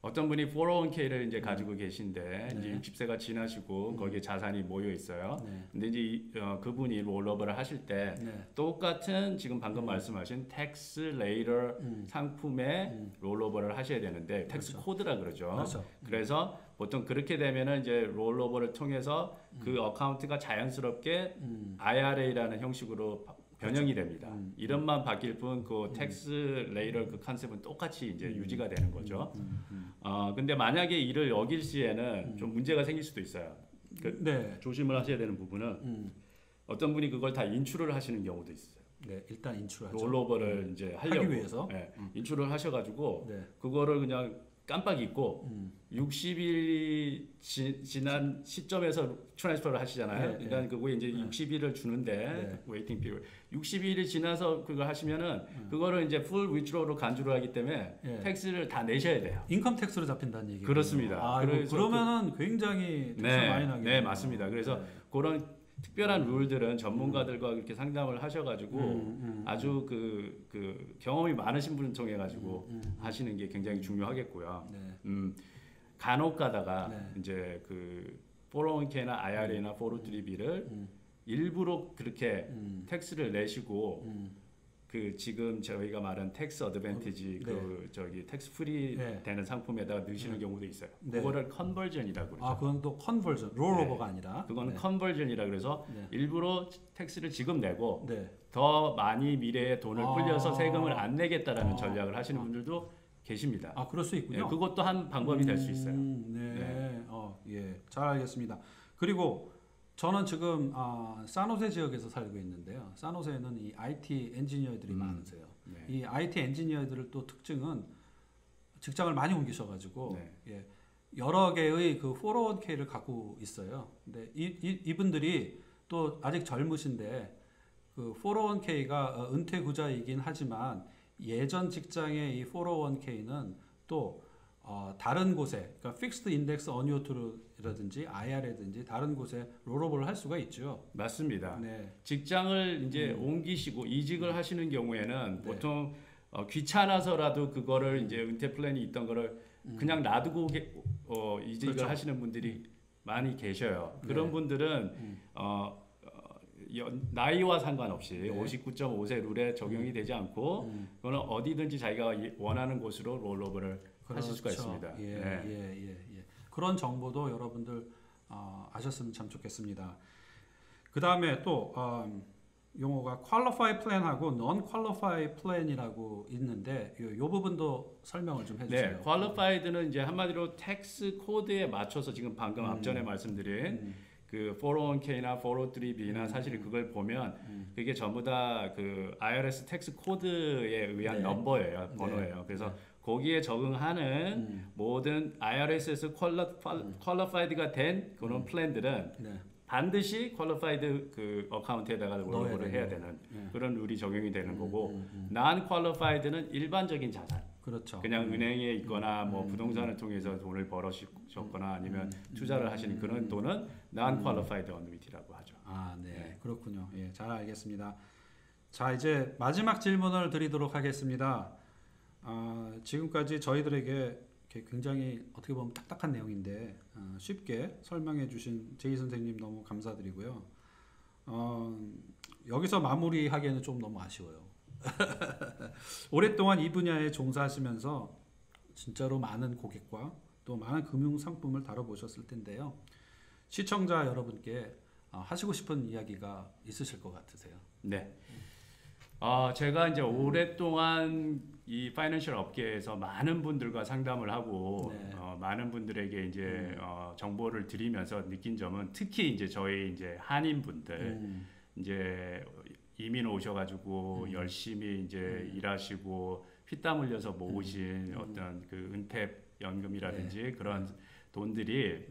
어떤 분이 401k를 이제 가지고 계신데 네. 이제 60세가 지나시고 거기에 자산이 모여 있어요. 네. 근데 이제 그분이 롤오버를 하실 때 네. 똑같은 지금 방금 말씀하신 텍스 레이더 상품에 롤오버를 하셔야 되는데 텍스 그렇죠. 코드라 그러죠. 그렇죠. 그래서 보통 그렇게 되면은 이제 롤오버를 통해서 그 어카운트가 자연스럽게 IRA라는 형식으로 변형이 됩니다. 이름만 바뀔 뿐 그 텍스 레이더 그 컨셉은 똑같이 이제 유지가 되는 거죠. 근데 만약에 이를 어길 시에는 좀 문제가 생길 수도 있어요. 네. 조심을 하셔야 되는 부분은 어떤 분이 그걸 다 인출을 하시는 경우도 있어요. 네. 일단 인출하죠. 롤오버를 이제 하려고 하기 위해서. 네, 인출을 하셔가지고 네. 그거를 그냥 깜빡 잊고 60일이 지난 시점에서 트랜스퍼를 하시잖아요. 네, 그러니까 그거에 이제 60일을 주는데 웨이팅 피리어드 60일이 지나서 그걸 하시면은 그거를 이제 풀 위트로로 간주를 하기 때문에 텍스를 다 내셔야 돼요. 인컴 텍스로 잡힌다는 얘기예요. 그렇습니다. 그러면은 굉장히 텍스 많이 나겠네요. 네, 맞습니다. 그래서 그런 특별한 룰들은 전문가들과 이렇게 상담을 하셔가지고 아주 그 경험이 많으신 분을 통해 가지고 하시는 게 굉장히 중요하겠고요. 네. 간혹 가다가 네. 이제 그 401k나 IRA나 403b를 일부러 그렇게 텍스를 내시고 그 지금 저희가 말한 텍스 어드밴티지 그 저기 텍스 프리 되는 상품에다가 넣으시는 경우도 있어요. 네. 그거를 컨버전이라고 그러죠. 아, 그건 또 컨버전, 롤오버가 아니라. 그거는 컨버전이라 그래서 일부러 텍스를 지금 내고 네. 더 많이 미래에 돈을 불려서 아. 세금을 안 내겠다라는 전략을 하시는 분들도 계십니다. 아, 그럴 수 있군요. 그것도 한 방법이 될 수 있어요. 네. 예. 잘 알겠습니다. 그리고 저는 지금 산호세 지역에서 살고 있는데요. 산호세는 이 IT 엔지니어들이 많으세요. 네. 이 IT 엔지니어들을 또 특징은 직장을 많이 옮기셔가지고 예, 여러 개의 그 401k를 갖고 있어요. 근데 이분들이 또 아직 젊으신데 그 401k가 은퇴 구자이긴 하지만 예전 직장의 이 401k는 또 다른 곳에, 그러니까 픽스드 인덱스 어뉴어티라든지 IR라든지 다른 곳에 롤오버를 할 수가 있죠. 맞습니다. 네. 직장을 이제 옮기시고 이직을 하시는 경우에는 네. 보통 귀찮아서라도 그거를 이제 은퇴 플랜이 있던 거를 그냥 놔두고 이직을 그렇죠. 하시는 분들이 많이 계셔요. 그런 네. 분들은 나이와 상관없이 네. 59.5세 룰에 적용이 되지 않고 그거는 어디든지 자기가 원하는 곳으로 롤오버를 하실 수가 있습니다. 예, 네. 예. 그런 정보도 여러분들 아셨으면 참 좋겠습니다. 그 다음에 또 용어가 qualify plan하고 non-qualify plan이라고 있는데 이 부분도 설명을 좀 해주세요. 네, qualified는 이제 한마디로 텍스 코드에 맞춰서 지금 방금 앞전에 말씀드린 그 401k나 403b나 사실 그걸 보면 그게 전부 다 그 IRS 텍스 코드에 의한 네. 넘버예요, 번호예요. 그래서 네. 거기에 적응하는 모든 IRS에서 qualified가 된 그런 플랜들은 네. 반드시 qualified 그 어카운트에다가 롤오버를 해야 되는 그런 룰이 적용이 되는 거고 non-qualified는 일반적인 자산. 그렇죠. 그냥 은행에 있거나 뭐 부동산을 통해서 돈을 벌어셨거나 아니면 투자를 하시는 그런 돈은 non-qualified annuity라고 하죠. 네. 그렇군요. 예, 잘 알겠습니다. 자, 이제 마지막 질문을 드리도록 하겠습니다. 지금까지 저희들에게 굉장히 어떻게 보면 딱딱한 내용인데 쉽게 설명해 주신 제이 선생님 너무 감사드리고요. 여기서 마무리하기에는 좀 너무 아쉬워요. 오랫동안 이 분야에 종사하시면서 진짜로 많은 고객과 또 많은 금융 상품을 다뤄보셨을 텐데요. 시청자 여러분께 하시고 싶은 이야기가 있으실 것 같으세요? 네. 제가 이제 오랫동안 이 파이낸셜 업계에서 많은 분들과 상담을 하고 네. 많은 분들에게 이제 정보를 드리면서 느낀 점은 특히 이제 저희 이제 한인 분들 이제 이민 오셔가지고 열심히 이제 일하시고 피땀 흘려서 모으신 어떤 그 은퇴 연금이라든지 그런 돈들이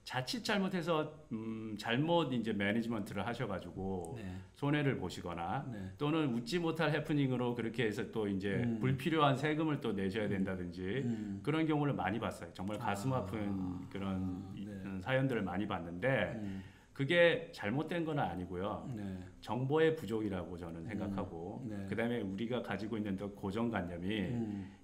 자칫 잘못해서 잘못 이제 매니지먼트를 하셔가지고 손해를 보시거나 또는 웃지 못할 해프닝으로 그렇게 해서 또 이제 불필요한 세금을 또 내셔야 된다든지 그런 경우를 많이 봤어요. 정말 가슴 아픈 그런 사연들을 많이 봤는데 그게 잘못된 건 아니고요. 정보의 부족이라고 저는 생각하고 그다음에 우리가 가지고 있는 또 고정관념이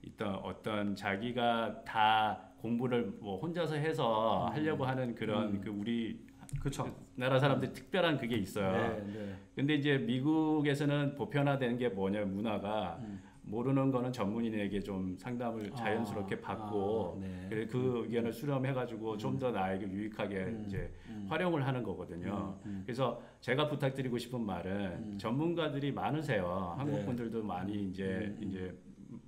있던 어떤 자기가 다 공부를 뭐 혼자서 해서 하려고 하는 그런 그 우리 그렇죠. 나라 사람들 특별한 그게 있어요. 근데 이제 미국에서는 보편화된 게 뭐냐 문화가 모르는 거는 전문인에게 좀 상담을 자연스럽게 받고 그 의견을 수렴해가지고 좀 더 나에게 유익하게 이제 활용을 하는 거거든요. 그래서 제가 부탁드리고 싶은 말은 전문가들이 많으세요. 한국 분들도 많이 이제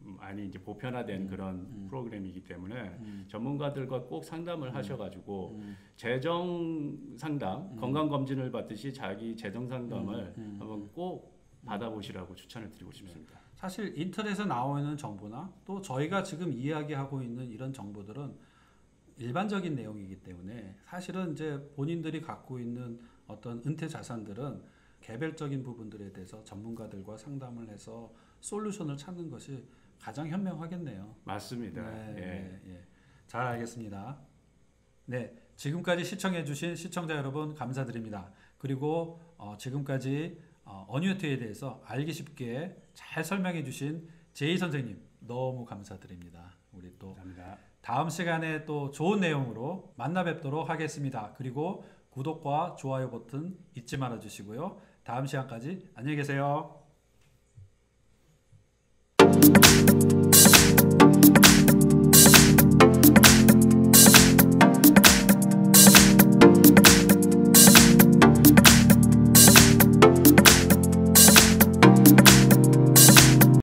많이 이제 보편화된 그런 프로그램이기 때문에 전문가들과 꼭 상담을 하셔가지고 재정 상담, 건강 검진을 받듯이 자기 재정 상담을 한번 꼭 받아보시라고 추천을 드리고 싶습니다. 사실 인터넷에 나와 있는 정보나 또 저희가 지금 이야기하고 있는 이런 정보들은 일반적인 내용이기 때문에 사실은 이제 본인들이 갖고 있는 어떤 은퇴 자산들은 개별적인 부분들에 대해서 전문가들과 상담을 해서 솔루션을 찾는 것이 가장 현명하겠네요. 맞습니다. 잘 알겠습니다. 네, 지금까지 시청해주신 시청자 여러분 감사드립니다. 그리고 지금까지 어뉴이티에 대해서 알기 쉽게 잘 설명해주신 제이 선생님 너무 감사드립니다. 우리 또 감사합니다. 다음 시간에 또 좋은 내용으로 만나 뵙도록 하겠습니다. 그리고 구독과 좋아요 버튼 잊지 말아 주시고요. 다음 시간까지 안녕히 계세요.